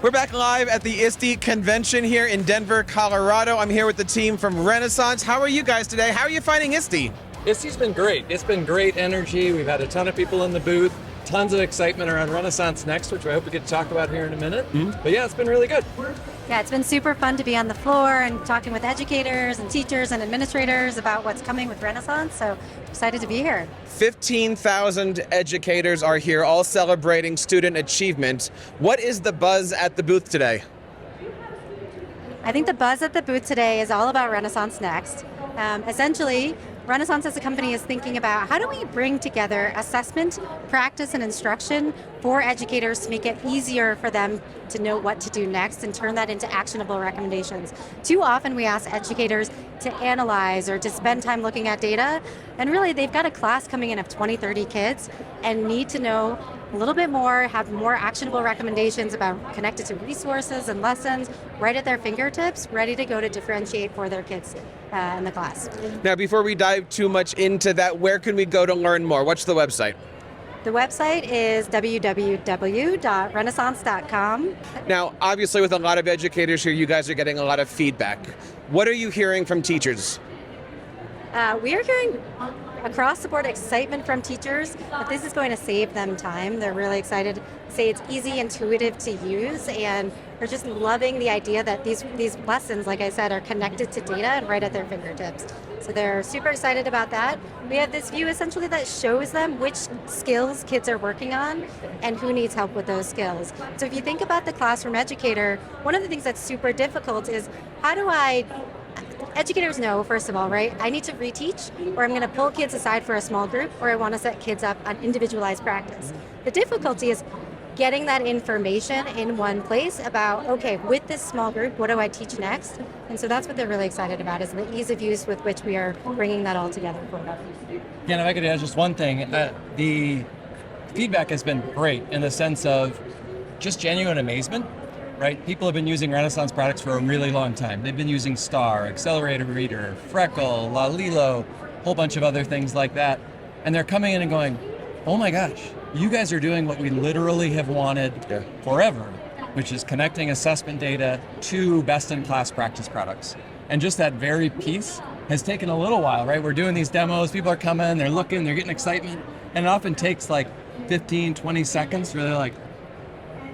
We're back live at the ISTE convention here in Denver, Colorado. I'm here with the team from Renaissance. How are you guys today? How are you finding ISTE? ISTE's been great. It's been great energy. We've had a ton of people in the booth, tons of excitement around Renaissance Next, which I hope we get to talk about here in a minute. But yeah, it's been really good. Yeah, it's been super fun to be on the floor and talking with educators and teachers and administrators about what's coming with Renaissance, so excited to be here. 15,000 educators are here, all celebrating student achievement. What is the buzz at the booth today? I think the buzz at the booth today is all about Renaissance Next. Essentially, Renaissance as a company is thinking about how do we bring together assessment, practice, and instruction for educators to make it easier for them to know what to do next and turn that into actionable recommendations. Too often we ask educators to analyze or to spend time looking at data, and really they've got a class coming in of 20, 30 kids and need to know a little bit more, have more actionable recommendations about connected to resources and lessons right at their fingertips, ready to go to differentiate for their kids in the class. Now, before we dive too much into that, where can we go to learn more? What's the website? The website is www.renaissance.com. Now, obviously with a lot of educators here, you guys are getting a lot of feedback. What are you hearing from teachers? We are hearing across the board excitement from teachers that this is going to save them time. They're really excited, say it's easy, intuitive to use, and they're just loving the idea that these lessons, like I said, are connected to data and right at their fingertips. So they're super excited about that. We have this view essentially that shows them which skills kids are working on and who needs help with those skills. So if you think about the classroom educator, one of the things that's super difficult is educators know, first of all, right, I need to reteach, or I'm going to pull kids aside for a small group, or I want to set kids up on individualized practice. The difficulty is getting that information in one place about, okay, with this small group, what do I teach next? And so that's what they're really excited about, is the ease of use with which we are bringing that all together for them. Yeah, and if I could add just one thing, the feedback has been great in the sense of just genuine amazement. Right? People have been using Renaissance products for a really long time. They've been using Star, Accelerator Reader, Freckle, Lalilo, a whole bunch of other things like that. And they're coming in and going, oh my gosh, you guys are doing what we literally have wanted forever, which is connecting assessment data to best-in-class practice products. And just that very piece has taken a little while, right? We're doing these demos, people are coming, they're looking, they're getting excitement, and it often takes like 15, 20 seconds where they're like,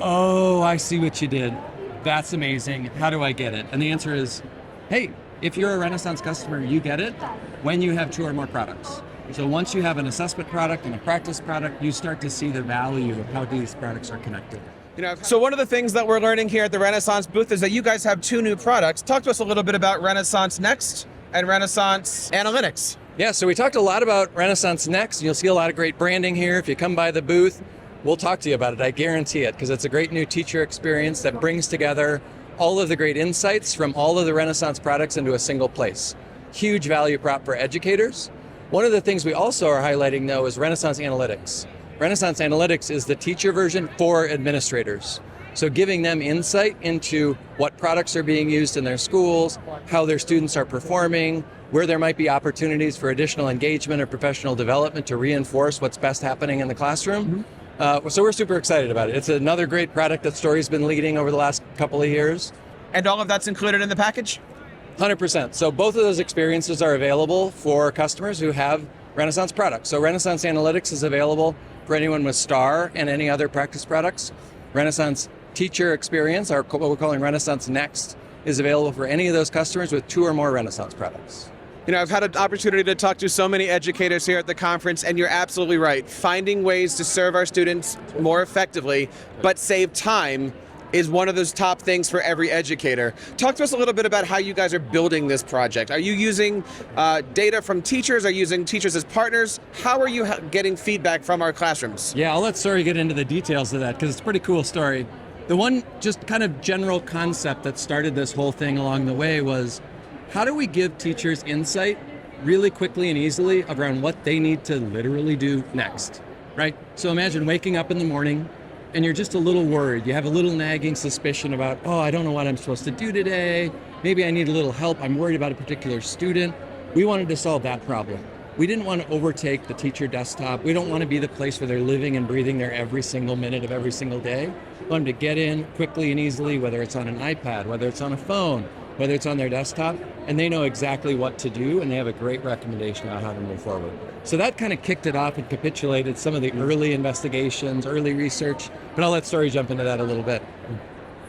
oh, I see what you did. That's amazing. How do I get it? And the answer is, hey, if you're a Renaissance customer, you get it when you have 2 or more products. So once you have an assessment product and a practice product, you start to see the value of how these products are connected. So one of the things that we're learning here at the Renaissance booth is that you guys have 2 new products. Talk to us a little bit about Renaissance Next and Renaissance Analytics. Yeah, so we talked a lot about Renaissance Next. You'll see a lot of great branding here. If you come by the booth, we'll talk to you about it, I guarantee it, because it's a great new teacher experience that brings together all of the great insights from all of the Renaissance products into a single place. Huge value prop for educators. One of the things we also are highlighting, though, is Renaissance Analytics. Renaissance Analytics is the teacher version for administrators. So giving them insight into what products are being used in their schools, how their students are performing, where there might be opportunities for additional engagement or professional development to reinforce what's best happening in the classroom. So we're super excited about it. It's another great product that Storey's been leading over the last couple of years. And all of that's included in the package? 100%. So both of those experiences are available for customers who have Renaissance products. So Renaissance Analytics is available for anyone with Star and any other practice products. Renaissance Teacher Experience, or what we're calling Renaissance Next, is available for any of those customers with 2 or more Renaissance products. I've had an opportunity to talk to so many educators here at the conference, and you're absolutely right. Finding ways to serve our students more effectively, but save time, is one of those top things for every educator. Talk to us a little bit about how you guys are building this project. Are you using data from teachers? Are you using teachers as partners? How are you getting feedback from our classrooms? Yeah, I'll let Storey get into the details of that, because it's a pretty cool story. The one just kind of general concept that started this whole thing along the way was, how do we give teachers insight really quickly and easily around what they need to literally do next, right? So imagine waking up in the morning and you're just a little worried. You have a little nagging suspicion about, oh, I don't know what I'm supposed to do today. Maybe I need a little help. I'm worried about a particular student. We wanted to solve that problem. We didn't want to overtake the teacher desktop. We don't want to be the place where they're living and breathing there every single minute of every single day. We want them to get in quickly and easily, whether it's on an iPad, whether it's on a phone, whether it's on their desktop, and they know exactly what to do, and they have a great recommendation on how to move forward. So that kind of kicked it off and capitulated some of the early investigations, early research, but I'll let Storey jump into that a little bit.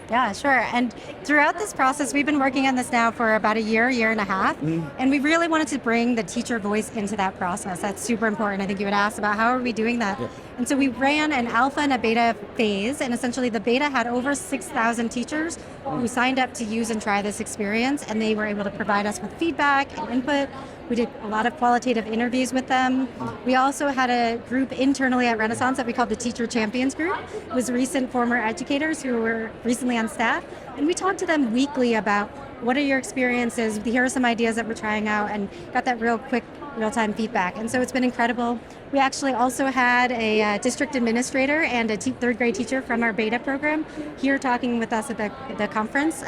Yeah, sure. And throughout this process, we've been working on this now for about a year and a half, and we really wanted to bring the teacher voice into that process. That's super important. I think you would ask about how are we doing that. Yeah. And so we ran an alpha and a beta phase, and essentially the beta had over 6,000 teachers who signed up to use and try this experience, and they were able to provide us with feedback and input. We did a lot of qualitative interviews with them. We also had a group internally at Renaissance that we called the Teacher Champions Group. It was recent former educators who were recently on staff. And we talked to them weekly about what are your experiences, here are some ideas that we're trying out, and got that real quick, real-time feedback. And so it's been incredible. We actually also had a district administrator and a third grade teacher from our beta program here talking with us at the conference.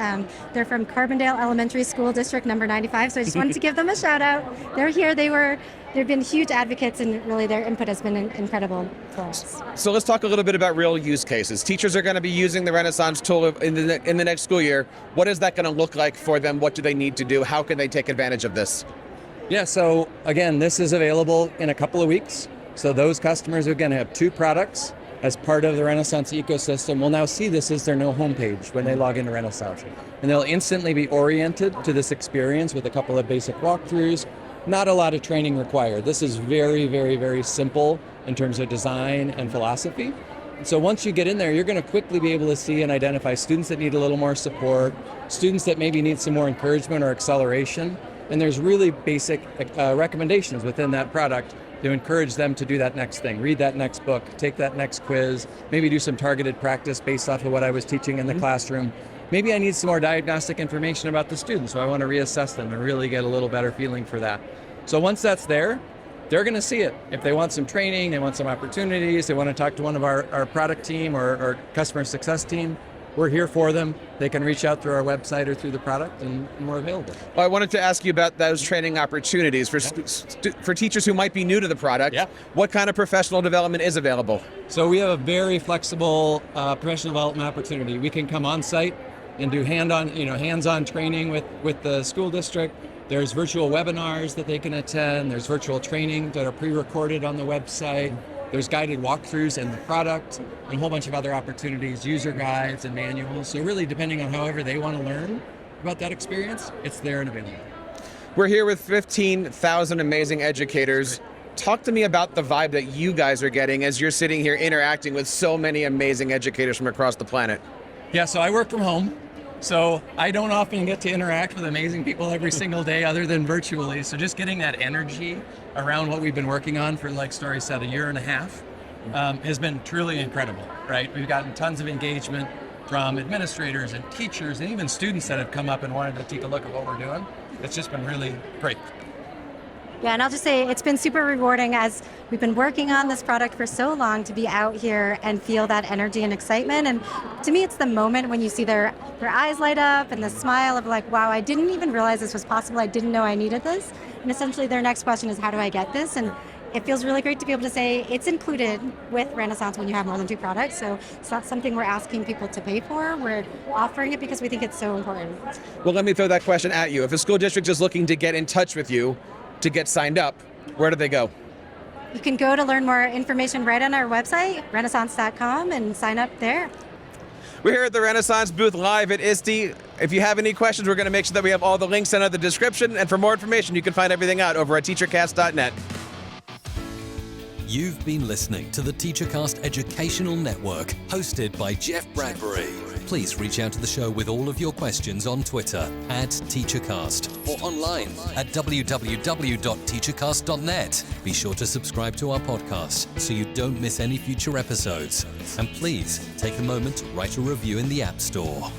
They're from Carbondale Elementary School District number 95, so I just wanted to give them a shout out. They're here, they've been huge advocates, and really their input has been incredible for us. So let's talk a little bit about real use cases. Teachers are going to be using the Renaissance tool in the next school year. What is that going to look like for them? What do they need to do? How can they take advantage of this? Yeah, so again, this is available in a couple of weeks. So those customers are going to have 2 products as part of the Renaissance ecosystem will now see this as their new homepage when they log into Renaissance. And they'll instantly be oriented to this experience with a couple of basic walkthroughs. Not a lot of training required. This is very, very, very simple in terms of design and philosophy. So once you get in there, you're going to quickly be able to see and identify students that need a little more support, students that maybe need some more encouragement or acceleration. And there's really basic recommendations within that product to encourage them to do that next thing, read that next book, take that next quiz, maybe do some targeted practice based off of what I was teaching in the classroom. Maybe I need some more diagnostic information about the students, so I want to reassess them and really get a little better feeling for that. So once that's there, they're going to see it. If they want some training, they want some opportunities, they want to talk to one of our product team or customer success team, we're here for them. They can reach out through our website or through the product, and we're available. Well, I wanted to ask you about those training opportunities for teachers who might be new to the product. Yeah. What kind of professional development is available? So we have a very flexible professional development opportunity. We can come on site and do hands-on training with the school district. There's virtual webinars that they can attend. There's virtual training that are pre-recorded on the website. There's guided walkthroughs in the product, and a whole bunch of other opportunities, user guides and manuals. So really, depending on however they want to learn about that experience, it's there and available. We're here with 15,000 amazing educators. Talk to me about the vibe that you guys are getting as you're sitting here interacting with so many amazing educators from across the planet. Yeah, so I work from home. So I don't often get to interact with amazing people every single day other than virtually. So just getting that energy around what we've been working on for, like Storey said, a year and a half has been truly incredible, right? We've gotten tons of engagement from administrators and teachers and even students that have come up and wanted to take a look at what we're doing. It's just been really great. Yeah, and I'll just say it's been super rewarding as we've been working on this product for so long to be out here and feel that energy and excitement. And to me, it's the moment when you see their eyes light up and the smile of like, wow, I didn't even realize this was possible. I didn't know I needed this. And essentially their next question is, how do I get this? And it feels really great to be able to say it's included with Renaissance when you have more than 2 products. So it's not something we're asking people to pay for. We're offering it because we think it's so important. Well, let me throw that question at you. If a school district is looking to get in touch with you, to get signed up, where do they go? You can go to learn more information right on our website, renaissance.com, and sign up there. We're here at the Renaissance booth live at ISTE. If you have any questions, we're going to make sure that we have all the links under the description. And for more information, you can find everything out over at teachercast.net. You've been listening to the TeacherCast Educational Network, hosted by Jeff Bradbury. Please reach out to the show with all of your questions on Twitter @TeacherCast or online at www.teachercast.net. Be sure to subscribe to our podcast so you don't miss any future episodes. And please take a moment to write a review in the App Store.